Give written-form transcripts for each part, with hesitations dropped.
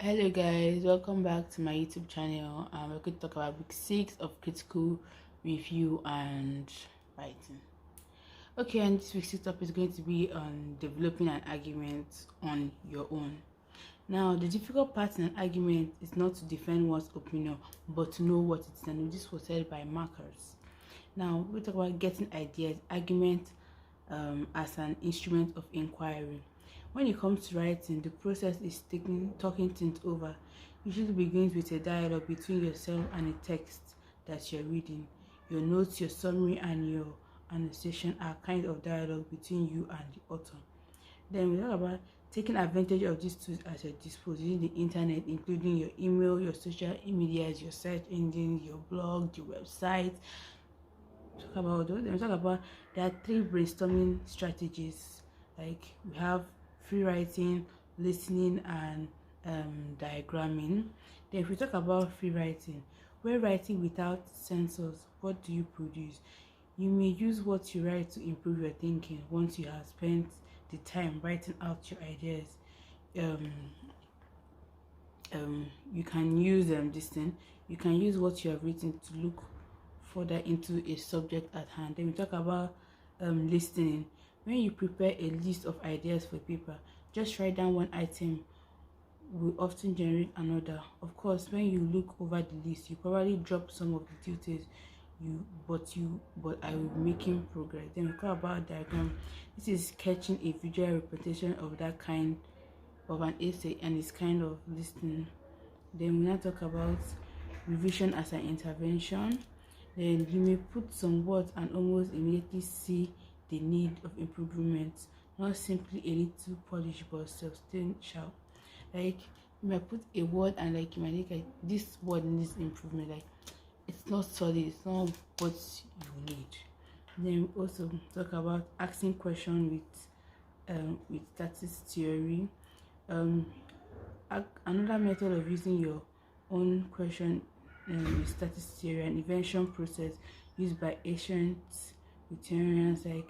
Hello guys, welcome back to my YouTube channel. We're going to talk about week 6 of critical review and writing. Okay, and this week's topic is going to be on developing an argument on your own. Now, the difficult part in an argument is not to defend one's opinion, but to know what it is. And this was said by Markers. Now, we talk about getting ideas, argument as an instrument of inquiry. When it comes to writing, the process is talking things over. Usually begins with a dialogue between yourself and a text that you're reading. Your notes, your summary, and your annotation are kind of dialogue between you and the author. Then we talk about taking advantage of these tools at your disposal, using the internet, including your email, your social media, your search engine, your blog, your website. Talk about those. Then we talk about there are 3 brainstorming strategies. Like we have free writing, listening, and diagramming. Then if we talk about free writing, when writing without censors, what do you produce? You may use what you write to improve your thinking once you have spent the time writing out your ideas. You can use this thing. You can use what you have written to look further into a subject at hand. Then we talk about listening. When you prepare a list of ideas for paper, just write down one item will often generate another. Of course, when you look over the list, you probably drop some of the details but I will be making progress. Then we talk about diagram. This is sketching a visual representation of that kind of an essay, and it's kind of listening. Then we now talk about revision as an intervention. Then you may put some words and almost immediately see the need of improvement, not simply a little polish but substantial. Like you might put a word and like you might think like this word needs improvement, like it's not solid, it's not what you need. Then we also talk about asking questions with statistics theory. Another method of using your own question with statistics theory and invention process used by ancient Victorians, like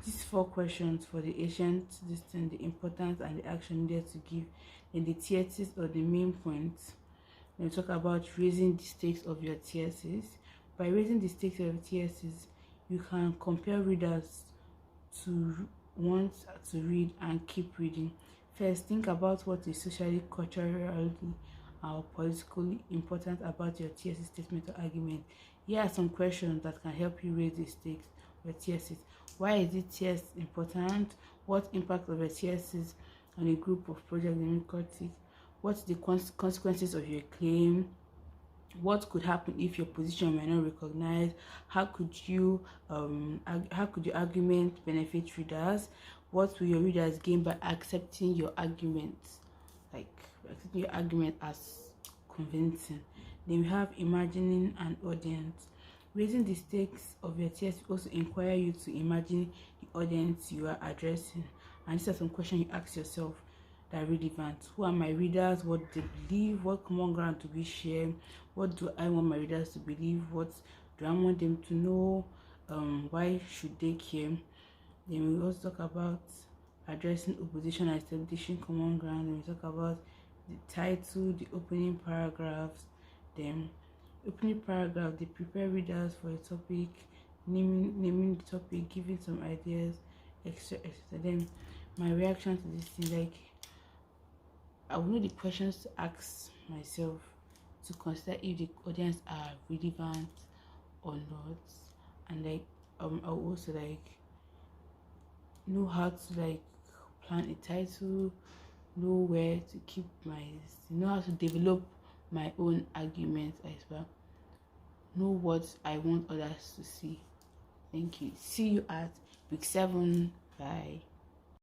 these 4 questions for the ancient distance, the importance and the action needed to give, and the thesis or the main points. Then we talk about raising the stakes of your thesis. By raising the stakes of your thesis, you can compel readers to want to read and keep reading. First, think about what is socially, culturally, or politically important about your thesis statement or argument. Here are some questions that can help you raise the stakes of your thesis. Why is it thesis important? What impact of your thesis on a group of project democratic? What's the consequences of your claim? What could happen if your position were not recognized? How could your argument benefit readers? What will your readers gain by accepting your argument? Like accepting your argument as convincing. Then we have imagining an audience. Raising the stakes of your thesis also inquire you to imagine the audience you are addressing. And these are some questions you ask yourself that are relevant. Who are my readers? What do they believe? What common ground do we share? What do I want my readers to believe? What do I want them to know? Why should they care? Then we also talk about addressing opposition and establishing common ground. And we talk about the title, the opening paragraphs. Then opening paragraph, they prepare readers for a topic, naming the topic, giving some ideas, extra. Then my reaction to this thing, like I will know the questions to ask myself to consider if the audience are relevant or not, and like I'll also like know how to like plan a title, know where to keep know how to develop my own arguments as well, know what I want others to see. Thank you. See you at week 7. Bye.